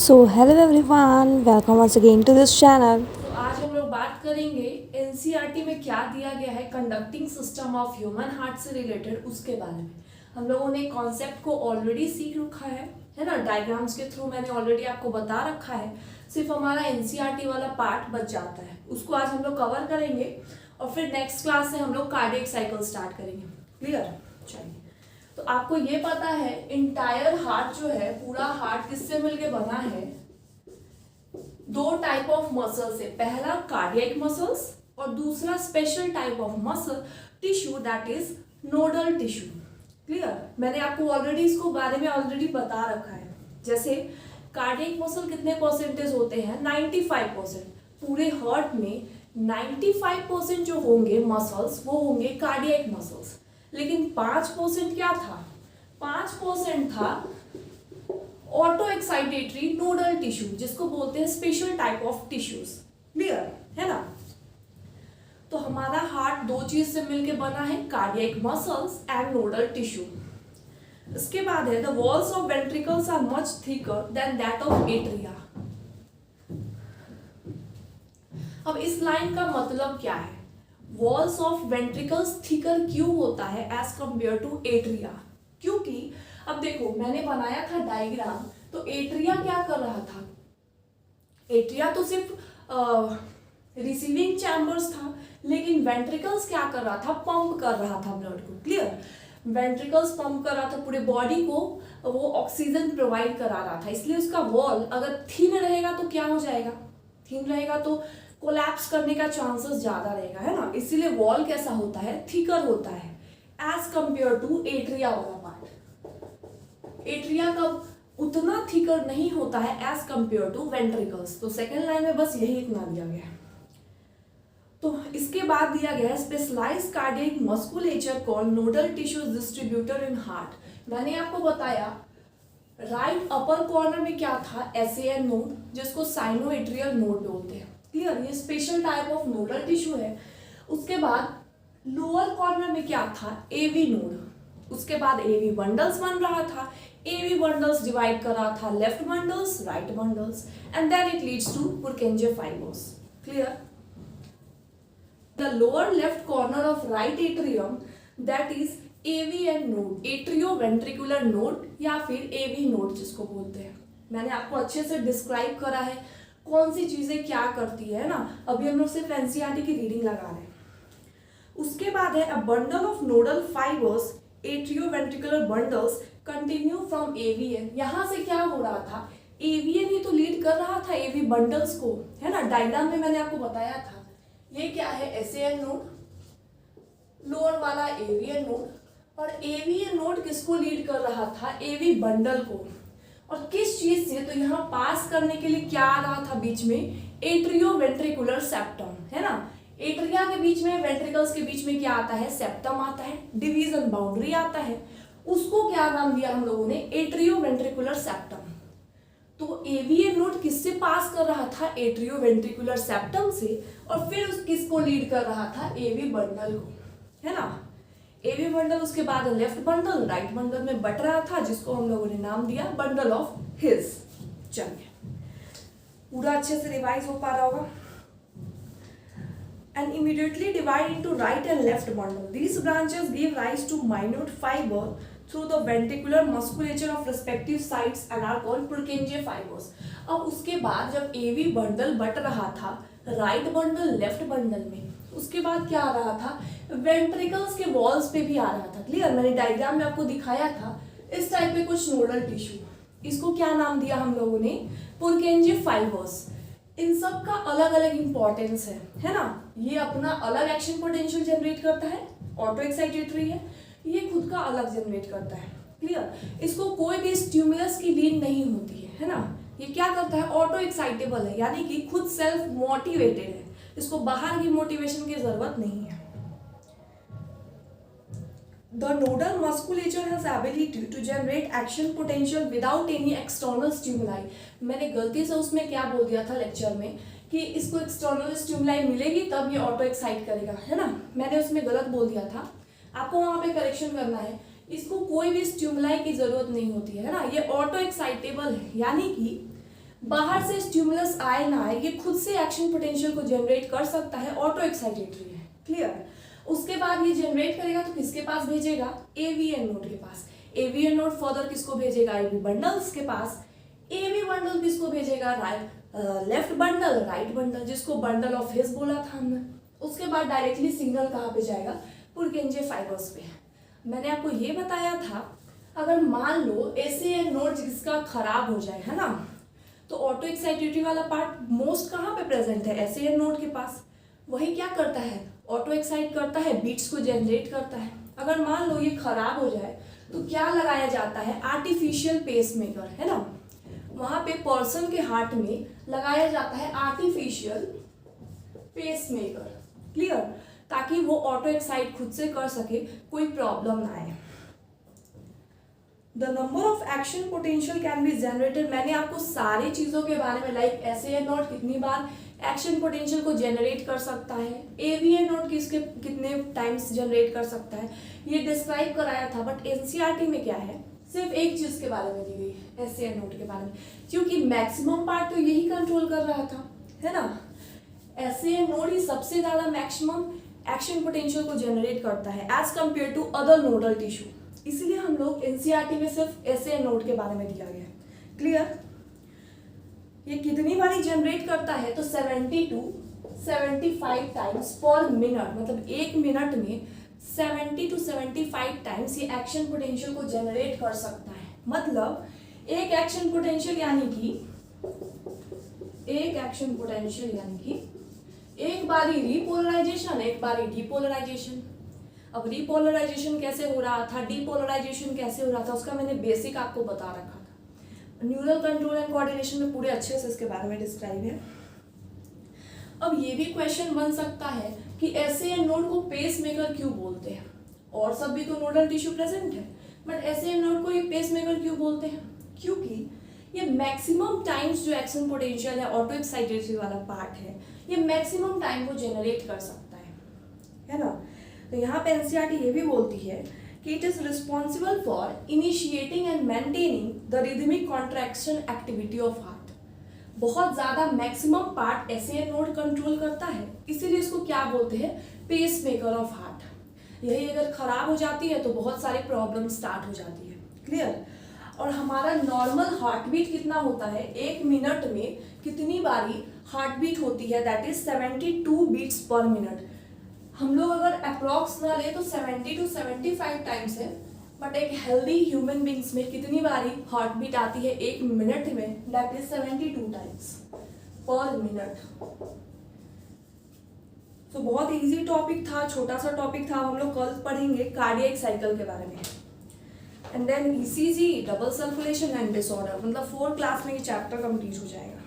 So hello everyone, welcome once again to this channel. तो आज हम लोग बात करेंगे एनसीईआरटी में क्या दिया गया है conducting system of human heart से रिलेटेड उसके बारे में। हम लोगों ने कॉन्सेप्ट को ऑलरेडी सीख रखा है ना, डायग्राम्स के थ्रू मैंने ऑलरेडी आपको बता रखा है। सिर्फ हमारा एनसीईआरटी वाला पार्ट बच जाता है, उसको आज हम लोग कवर करेंगे और फिर नेक्स्ट क्लास से हम लोग कार्डियक साइकिल स्टार्ट करेंगे। क्लियर? चलिए, तो आपको ये पता है इंटायर हार्ट जो है, पूरा हार्ट किससे मिलके बना है? दो टाइप ऑफ मसल से, पहला कार्डियक मसल्स और दूसरा special type of muscle tissue that is nodal tissue. Clear? मैंने आपको ऑलरेडी इसको बारे में ऑलरेडी बता रखा है। जैसे कार्डियक मसल कितने परसेंटेज होते हैं? 95%। पूरे हार्ट में 95% जो होंगे मसल्स वो होंगे कार्डियक मसल्स, लेकिन 5% क्या था? 5% था ऑटो एक्साइटेटरी नोडल टिश्यू, जिसको बोलते हैं special type of tissues. Clear है ना? तो हमारा हार्ट दो चीज से मिलके बना है, cardiac muscles and nodal tissue. इसके बाद है the walls of ventricles are much thicker than that of atria. अब इस लाइन का मतलब क्या है? वॉल्स ऑफ वेंट्रिकल्स थिकर क्यों होता है एज कंपेयर टू एट्रिया? क्योंकि अब देखो, मैंने बनाया था डायग्राम, तो एट्रिया क्या कर रहा था? एट्रिया तो सिर्फ रिसीविंग चैम्बर्स था, लेकिन वेंट्रिकल्स क्या कर रहा था? पंप कर रहा था ब्लड को। क्लियर? वेंट्रिकल्स पंप कर रहा था पूरे बॉडी को, वो ऑक्सीजन प्रोवाइड करा रहा था। इसलिए उसका वॉल अगर थिन रहेगा तो क्या हो जाएगा? थिन रहेगा तो कोलैप्स करने का चांसेस ज्यादा रहेगा, है ना? इसीलिए वॉल कैसा होता है? थिकर होता है एज कंपेयर टू एट्रिया वाला पार्ट। एट्रिया का उतना थिकर नहीं होता है एज कंपेयर टू वेंट्रिकल्स। तो सेकेंड लाइन में बस यही इतना दिया गया है। तो इसके बाद दिया गया है specialised cardiac musculature called nodal tissues distributor in heart. मैंने आपको बताया राइट अपर कॉर्नर में क्या था? एसएएन नोड, जिसको साइनोएट्रियल नोड बोलते हैं। क्लियर? ये special type of nodal tissue है। उसके बाद लोअर कॉर्नर में क्या था? AV node. उसके बाद एवी बंडल्स बन रहा था। एवी बंडल्स डिवाइड कर रहा था left bundles, right bundles, and then it leads to Purkinje fibres. Clear? The lower left corner of right atrium that is AVN node, atrioventricular node या फिर एवी नोड जिसको बोलते हैं। मैंने आपको अच्छे से डिस्क्राइब करा है कौन सी चीजें क्या करती है ना। अभी हम लोग सिर्फ एनसीईआरटी की रीडिंग लगा रहे हैं। उसके बाद है a bundle of nodal fibres atrioventricular bundles continue from AVN. यहां से क्या हो रहा था? एवीएन ही तो लीड कर रहा था एवी बंडल्स को, है ना? डायग्राम में मैंने आपको बताया था। ये क्या है? एसएएन नोड, लोअर वाला एवीएन नोड, और एवीएन नोड किसको लीड कर रहा था? एवी बंडल को। और किस चीज से? तो यहाँ पास करने के लिए क्या आ रहा था बीच में? एट्रियोवेंट्रिकुलर सेप्टम, है ना? एट्रिया के बीच में, वेंट्रिकल्स के बीच में क्या आता है? सेप्टम आता है, डिवीजन बाउंड्री आता है। उसको क्या नाम दिया हम लोगों ने? Atrioventricular septum. तो एवीएन नोड किससे पास कर रहा था? एट्रियोवेंट्रिकुलर सेप्टम से, और फिर उस किसको लीड कर रहा था? एवी बंडल को, है ना? एवी बंडल, उसके बाद लेफ्ट बंडल राइट बंडल में बट रहा था, जिसको हम लोगों ने नाम दिया बंडल ऑफ हिल्स। चलिए, पूरा अच्छे से रिवाइज हो पा रहा होगा। And immediately divide into right and left bundle. These branches give rise to minute fiber through the ventricular musculature of respective sides and are called Purkinje fibers. अब उसके बाद जब एवी बंडल बट रहा था राइट बंडल लेफ्ट बंडल में, उसके बाद क्या आ रहा था? वेंट्रिकल्स के वॉल्स पे भी आ रहा था। क्लियर? मैंने डायग्राम में आपको दिखाया था इस टाइप में कुछ नोडल टिश्यू। इसको क्या नाम दिया हम लोगों ने? पुरकेंजे फाइबर्स। इन सब का अलग अलग इंपॉर्टेंस है ना? ये अपना अलग एक्शन पोटेंशियल जनरेट करता है, ऑटो एक्साइटेटरी है, ये खुद का अलग जनरेट करता है। क्लियर? इसको कोई भी स्टिमुलस की नीड नहीं होती है ना? ये क्या करता है? ऑटो एक्साइटेबल है, यानी कि खुद सेल्फ मोटिवेटेड है, इसको बाहर की मोटिवेशन की जरूरत नहीं है। The nodal musculature has ability to generate action potential without any external stimuli. मैंने गलती से उसमें क्या बोल दिया था लेक्चर में कि इसको एक्सटर्नल स्टिमुलाई मिलेगी तब ये ऑटो एक्साइट करेगा, है ना? मैंने उसमें गलत बोल दिया था, आपको वहां पे करेक्शन करना है। इसको कोई भी स्टिमुलाई की जरूरत नहीं होती है ना, ये ऑटो एक्साइटेबल है, यानी कि बाहर से स्टिमुलस आए ना आए, ये खुद से एक्शन पोटेंशियल को जनरेट कर सकता है, ऑटो एक्साइटेटरी है, क्लियर। उसके बाद ये जनरेट करेगा तो किसके पास भेजेगा, एवीएन नोड के पास। एवीएन नोड फर्दर किसको भेजेगा, एवी बंडल्स के पास। एवी बंडल किसको भेजेगा, लेफ्ट बंडल, राइट बंडल, जिसको बंडल ऑफ हिज बोला था हमने। उसके बाद डायरेक्टली सिग्नल कहाँ पे जाएगा, पुरकेंजे फाइबर्स पे। मैंने आपको ये बताया था, अगर मान लो एसएएन नोड जिसका खराब हो जाए, है ना, तो ऑटो एक्साइटेटरी वाला पार्ट मोस्ट कहाँ पे प्रेजेंट है, एसएएन नोड के पास। वही क्या करता है, ऑटो एक्साइट करता है, बीट्स को जनरेट करता है। अगर मान लो ये खराब हो जाए तो क्या लगाया जाता है, आर्टिफिशियल पेस मेकर, है ना। वहां पे पर्सन के हार्ट में लगाया जाता है आर्टिफिशियल पेस मेकर, क्लियर, ताकि वो ऑटो एक्साइट खुद से कर सके, कोई प्रॉब्लम ना आए। The number of action potential can be generated, मैंने आपको सारी चीजों के बारे में, लाइक एसएएन नोड कितनी बार एक्शन पोटेंशियल को जनरेट कर सकता है, एवीएन नोड कितने टाइम्स जनरेट कर सकता है, ये डिस्क्राइब कराया था। बट एनसीईआरटी में क्या है, सिर्फ एक चीज के बारे में दी गई है, एसएएन नोड के बारे में, क्योंकि मैक्सिमम पार्ट तो यही कंट्रोल कर रहा था, है ना। एसएएन नोड ही सबसे ज्यादा मैक्सिमम एक्शन पोटेंशियल को जनरेट करता है as compare to other nodal tissue. इसलिए हम लोग एनसीईआरटी में सिर्फ एसएएन नोड के बारे में दिया गया है, क्लियर। ये कितनी बारी जनरेट करता है, तो 70 to 75 टाइम्स पर मिनट, मतलब एक मिनट में 70 to 75 टाइम्स ये एक्शन पोटेंशियल को जनरेट कर सकता है। मतलब एक एक्शन पोटेंशियल यानी कि एक बारी रिपोलराइजेशन, एक बारी डिपोलराइजेशन। अब रिपोलराइजेशन कैसे हो रहा था, डिपोलराइजेशन कैसे हो रहा था, उसका मैंने बेसिक आपको बता रखा था। न्यूरल कंट्रोल एंड कोऑर्डिनेशन में पूरे अच्छे से इसके बारे में डिस्क्राइब है। अब ये भी क्वेश्चन बन सकता है कि एसएएन नोड को पेस मेकर क्यों बोलते हैं, और सब भी तो नोडल टिश्यू प्रेजेंट है, बट एसएएन नोड को ये पेस मेकर क्यों बोलते हैं, क्योंकि ये मैक्सिमम टाइम्स जो एक्शन पोटेंशियल है, ऑटो एक्साइटेटरी वाला पार्ट है, ये मैक्सिमम टाइम को जनरेट कर सकता है ना। तो यहाँ पे एनसीईआरटी ये भी बोलती है कि it is responsible for initiating and maintaining the rhythmic contraction activity of heart. बहुत ज्यादा मैक्सिमम पार्ट एसएएन नोड कंट्रोल करता है, इसीलिए इसको क्या बोलते हैं, पेस मेकर ऑफ हार्ट। यही अगर खराब हो जाती है तो बहुत सारी प्रॉब्लम स्टार्ट हो जाती है, क्लियर। और हमारा नॉर्मल हार्ट बीट कितना होता है, एक मिनट में कितनी बारी हार्ट बीट होती है, that is 72 beats per minute. हम लोग अगर अप्रॉक्स ना ले तो 70 to 75 टाइम्स है, बट एक हेल्दी ह्यूमन बींग्स में कितनी बारी हार्ट बीट आती है एक मिनट में, दैट इज 72 टाइम्स पर मिनट। तो बहुत इजी टॉपिक था, छोटा सा टॉपिक था। हम लोग कल पढ़ेंगे कार्डियक साइकिल के बारे में, and then ECG, double circulation and disorder, मतलब 4 क्लास में ये चैप्टर कंप्लीट हो जाएगा।